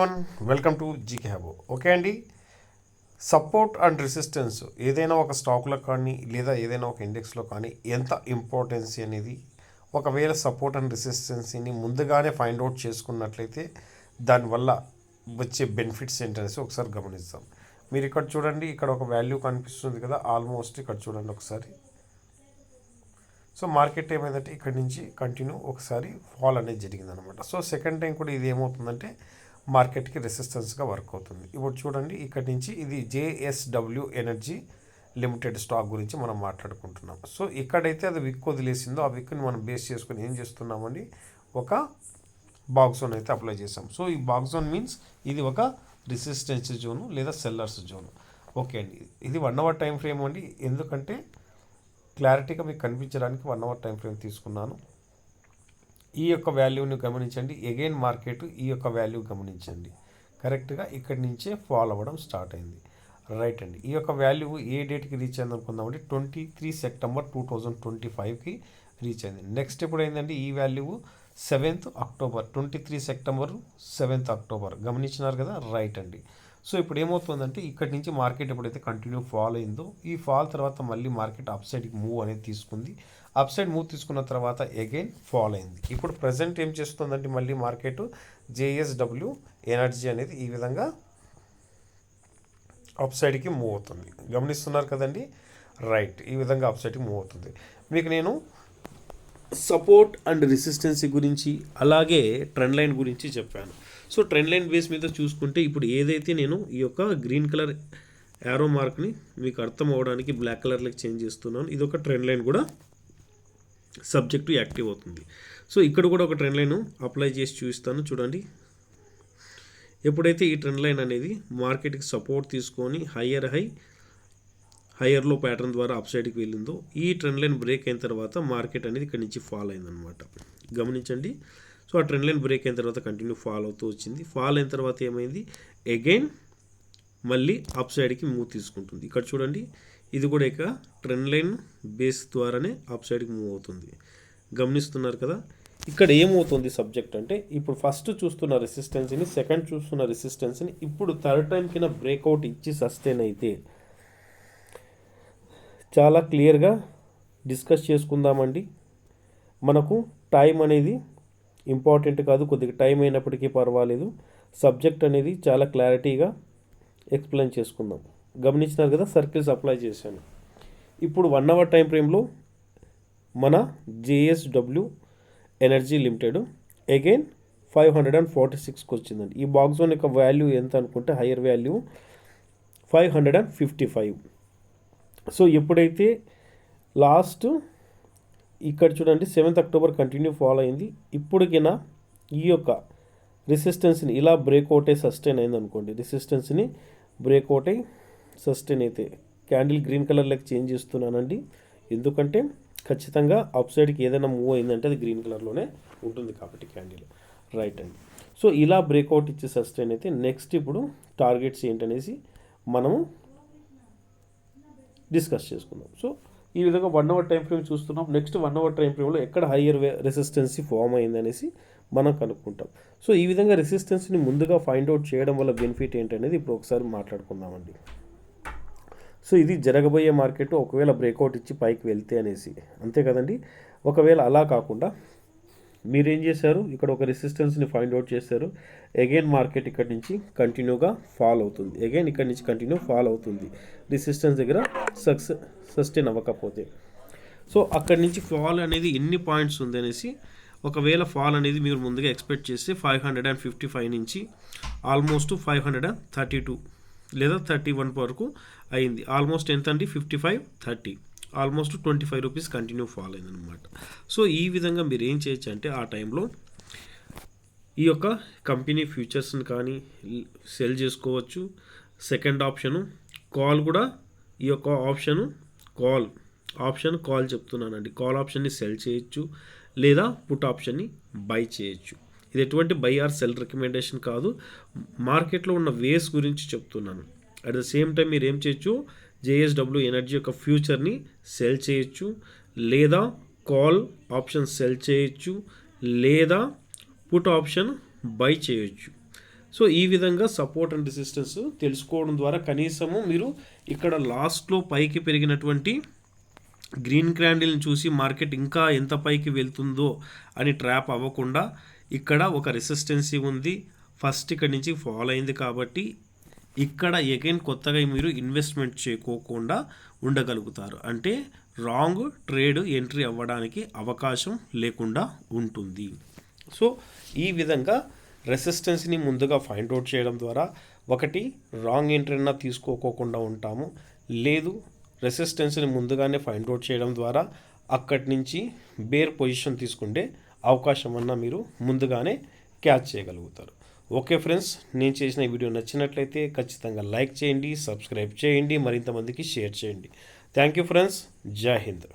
One welcome to GK హ్యాబో. Okay అండి, support and resistance ఏదైనా ఒక స్టాక్లో కానీ లేదా ఏదైనా ఒక ఇండెక్స్లో కానీ ఎంత ఇంపార్టెన్సీ అనేది, ఒకవేళ సపోర్ట్ అండ్ రెసిస్టెన్సీని ముందుగానే ఫైండ్ అవుట్ చేసుకున్నట్లయితే దానివల్ల వచ్చే బెనిఫిట్స్ ఏంటనేసి ఒకసారి గమనిస్తాం. మీరు ఇక్కడ చూడండి, ఇక్కడ ఒక వాల్యూ కనిపిస్తుంది కదా, ఆల్మోస్ట్ ఇక్కడ చూడండి ఒకసారి. సో మార్కెట్ ఏమైందంటే ఇక్కడ నుంచి కంటిన్యూ ఒకసారి ఫాల్ అనేది జరిగిందనమాట. సో సెకండ్ టైం కూడా ఇది ఏమవుతుందంటే మార్కెట్కి రెసిస్టెన్స్గా వర్క్ అవుతుంది. ఇప్పుడు చూడండి, ఇక్కడ నుంచి ఇది జేఎస్డబ్ల్యూ ఎనర్జీ లిమిటెడ్ స్టాక్ గురించి మనం మాట్లాడుకుంటున్నాం. సో ఎక్కడైతే అది విక్ వదిలేసిందో ఆ విక్ని మనం బేస్ చేసుకుని ఏం చేస్తున్నామండి, ఒక బాక్స్ జోన్ అయితే అప్లై చేసాం. సో ఈ బాక్స్ జోన్ మీన్స్ ఇది ఒక రెసిస్టెన్స్ జోను లేదా సెల్లర్స్ జోను. ఓకే అండి, ఇది 1 అవర్ టైం ఫ్రేమ్ అండి. ఎందుకంటే క్లారిటీగా మీకు కనిపించడానికి 1 అవర్ టైం ఫ్రేమ్ తీసుకున్నాను. ఈ యొక్క వాల్యూని గమనించండి, అగైన్ మార్కెట్ ఈ యొక్క వాల్యూ గమనించండి, కరెక్ట్గా ఇక్కడి నుంచే ఫాల్ అవ్వడం స్టార్ట్ అయింది. రైట్ అండి, ఈ యొక్క వాల్యూ ఏ డేట్కి రీచ్ అయింది అనుకుందామండి, 23 సెప్టెంబర్ 2025కి రీచ్ అయింది. నెక్స్ట్ ఎప్పుడు అయిందండి, ఈ value 7th October, 23 September 7th October గమనించినారు కదా. రైట్ అండి. సో ఇప్పుడు ఏమవుతుందంటే ఇక్కడి నుంచి మార్కెట్ ఎప్పుడైతే కంటిన్యూ ఫాల్ అయిందో, ఈ ఫాల్ తర్వాత మళ్ళీ మార్కెట్ అప్ సైడ్కి మూవ్ అనేది తీసుకుంది. అప్ సైడ్ మూవ్ తీసుకున్న తర్వాత అగైన్ ఫాల్ అయింది. ఇప్పుడు ప్రజెంట్ ఏం చేస్తుందంటే మళ్ళీ మార్కెట్ జేఎస్డబ్ల్యూ ఎనర్జీ అనేది ఈ విధంగా అప్ సైడ్కి మూవ్ అవుతుంది. గమనిస్తున్నారు కదండి. రైట్, ఈ విధంగా అప్ సైడ్కి మూవ్ అవుతుంది. మీకు నేను సపోర్ట్ అండ్ రెసిస్టెన్సీ గురించి అలాగే ట్రెండ్ లైన్ గురించి చెప్పాను. సో ట్రెండ్ లైన్ బేస్ మీద చూసుకుంటే ఇప్పుడు ఏదైతే నేను ఈ యొక్క గ్రీన్ కలర్ యారో మార్క్ని మీకు అర్థం అవ్వడానికి బ్లాక్ కలర్లోకి చేంజ్ చేస్తున్నాను, ఇది ఒక ట్రెండ్ లైన్ కూడా సబ్జెక్టు యాక్టివ్ అవుతుంది. సో ఇక్కడ కూడా ఒక ట్రెండ్ లైన్ అప్లై చేసి చూపిస్తాను చూడండి. ఎప్పుడైతే ఈ ట్రెండ్ లైన్ అనేది మార్కెట్కి సపోర్ట్ తీసుకొని హయ్యర్లో ప్యాటర్న్ ద్వారా అప్ సైడ్కి వెళ్ళిందో, ఈ ట్రెండ్ లైన్ బ్రేక్ అయిన తర్వాత మార్కెట్ అనేది ఇక్కడ నుంచి ఫాల్ అయిందనమాట. గమనించండి. సో ఆ ట్రెండ్ లైన్ బ్రేక్ అయిన తర్వాత కంటిన్యూ ఫాల్ అవుతూ వచ్చింది. ఫాల్ అయిన తర్వాత ఏమైంది, అగైన్ మళ్ళీ అప్ సైడ్కి మూవ్ తీసుకుంటుంది. ఇక్కడ చూడండి, ఇది కూడా ఇక ట్రెండ్ లైన్ బేస్ ద్వారానే అప్ సైడ్కి మూవ్ అవుతుంది. గమనిస్తున్నారు కదా. ఇక్కడ ఏమవుతుంది సబ్జెక్ట్ అంటే, ఇప్పుడు ఫస్ట్ చూస్తున్న రెసిస్టెన్స్ని, సెకండ్ చూస్తున్న రెసిస్టెన్స్ని ఇప్పుడు థర్డ్ టైం కింద బ్రేక్అవుట్ ఇచ్చి సస్టైన్ అయితే చాలా క్లియర్గా డిస్కస్ చేసుకుందామండి. మనకు టైం అనేది ఇంపార్టెంట్ కాదు, కొద్దిగా టైం అయినప్పటికీ పర్వాలేదు. సబ్జెక్ట్ అనేది చాలా క్లారిటీగా ఎక్స్ప్లెయిన్ చేసుకుందాం. గమనించినారు కదా, సర్కిల్స్ అప్లై చేశాను. ఇప్పుడు 1 అవర్ టైం ఫ్రేమ్లో మన జేఎస్డబ్ల్యూ ఎనర్జీ లిమిటెడ్ అగైన్ 546కి వచ్చిందండి. ఈ బాక్స్ జోన్ యొక్క వాల్యూ ఎంత అనుకుంటే, హయ్యర్ వాల్యూ 555. సో ఎప్పుడైతే లాస్ట్ ఇక్కడ చూడండి 7th అక్టోబర్ కంటిన్యూ ఫాలో అయింది, ఇప్పటికైనా ఈ యొక్క రెసిస్టెన్స్ని ఇలా బ్రేక్అవుట్ అయి సస్టైన్ అయింది అనుకోండి, రెసిస్టెన్స్ని బ్రేక్అవుట్ అయి సస్టైన్ అయితే క్యాండిల్ గ్రీన్ కలర్లోకి చేంజ్ చేస్తున్నానండి. ఎందుకంటే ఖచ్చితంగా అప్ సైడ్కి ఏదైనా మూవ్ అయిందంటే అది గ్రీన్ కలర్లోనే ఉంటుంది కాబట్టి క్యాండిల్. రైట్ అండి. సో ఇలా బ్రేక్అవుట్ ఇచ్చి సస్టైన్ అయితే నెక్స్ట్ ఇప్పుడు టార్గెట్స్ ఏంటనేసి మనము డిస్కస్ చేసుకుందాం. సో ఈ విధంగా 1 అవర్ టైం ఫ్రేమ్ చూస్తున్నాం. నెక్స్ట్ 1 అవర్ టైం ఫ్రేమ్లో ఎక్కడ హయ్యర్ రెసిస్టెన్సీ ఫామ్ అయింది అనేసి మనం కనుక్కుంటాం. సో ఈ విధంగా రెసిస్టెన్స్ని ముందుగా ఫైండ్ అవుట్ చేయడం వల్ల బెనిఫిట్ ఏంటనేది ఇప్పుడు ఒకసారి మాట్లాడుకుందామండి. సో ఇది జరగబోయే మార్కెట్ ఒకవేళ బ్రేక్అవుట్ ఇచ్చి పైకి వెళ్తే అనేసి, అంతే కదండి. ఒకవేళ అలా కాకుండా మీరేం చేశారు, ఇక్కడ ఒక రెసిస్టెన్స్ని ఫైండ్ అవుట్ చేశారు, అగైన్ మార్కెట్ ఇక్కడ నుంచి కంటిన్యూగా ఫాల్ అవుతుంది, అగైన్ ఇక్కడ నుంచి కంటిన్యూ ఫాల్ అవుతుంది రెసిస్టెన్స్ దగ్గర సస్టైన్ అవ్వకపోతే. సో అక్కడి నుంచి ఫాల్ అనేది ఎన్ని పాయింట్స్ ఉంది అనేసి, ఒకవేళ ఫాల్ అనేది మీరు ముందుగా ఎక్స్పెక్ట్ చేస్తే 555 నుంచి ఆల్మోస్ట్ 532 లేదా 31 వరకు అయింది. ఆల్మోస్ట్ ఎంత అండి, 55-30, ఆల్మోస్ట్ 25 రూపీస్ కంటిన్యూ ఫాల్ అయిందనమాట. సో ఈ విధంగా మీరు ఏం చేయొచ్చు అంటే, ఆ టైంలో ఈ యొక్క కంపెనీ ఫ్యూచర్స్ని కానీ సెల్ చేసుకోవచ్చు. సెకండ్ ఆప్షను కాల్ కూడా, ఈ యొక్క ఆప్షన్ కాల్ చెప్తున్నానండి, కాల్ ఆప్షన్ని సెల్ చేయొచ్చు లేదా పుట్ ఆప్షన్ని బై చేయొచ్చు. ఇది ఎటువంటి బై ఆర్ సెల్ రికమెండేషన్ కాదు, మార్కెట్లో ఉన్న వేస్ గురించి చెప్తున్నాను. అట్ ద సేమ్ టైం మీరు ఏం చేయొచ్చు, జేఎస్డబ్ల్యూ ఎనర్జీ యొక్క ఫ్యూచర్ని సెల్ చేయొచ్చు, లేదా కాల్ ఆప్షన్ సెల్ చేయొచ్చు, లేదా పుట్ ఆప్షన్ బై చేయొచ్చు. సో ఈ విధంగా సపోర్ట్ అండ్ రెసిస్టెన్స్ తెలుసుకోవడం ద్వారా కనీసము మీరు ఇక్కడ లాస్ట్లో పైకి పెరిగినటువంటి గ్రీన్ క్యాండిల్ని చూసి మార్కెట్ ఇంకా ఎంత పైకి వెళ్తుందో అని ట్రాప్ అవ్వకుండా ఇక్కడ ఒక రెసిస్టెన్సీ ఉంది, ఫస్ట్ ఇక్కడ నుంచి ఫాల్ అయింది కాబట్టి ఇక్కడ అగైన్ కొత్తగా మీరు ఇన్వెస్ట్మెంట్ చేయకోకుండా ఉండగలుగుతారు. అంటే రాంగ్ ట్రేడ్ ఎంట్రీ అవ్వడానికి అవకాశం లేకుండా ఉంటుంది. సో ఈ విధంగా రెసిస్టెన్స్ని ముందుగా ఫైండ్ అవుట్ చేయడం ద్వారా ఒకటి రాంగ్ ఎంట్రీ అన్నా తీసుకోకోకుండా ఉంటాము, లేదు రెసిస్టెన్స్ని ముందుగానే ఫైండ్ అవుట్ చేయడం ద్వారా అక్కడి నుంచి బేర్ పొజిషన్ తీసుకుంటే అవకాశం అన్నా మీరు ముందుగానే క్యాచ్ చేయగలుగుతారు. ఓకే ఫ్రెండ్స్, నేను చేసిన ఈ వీడియో నచ్చినట్లయితే ఖచ్చితంగా లైక్ చేయండి, సబ్స్క్రైబ్ చేయండి, మరింత మందికి షేర్ చేయండి. థ్యాంక్ యూ ఫ్రెండ్స్, జై హింద్.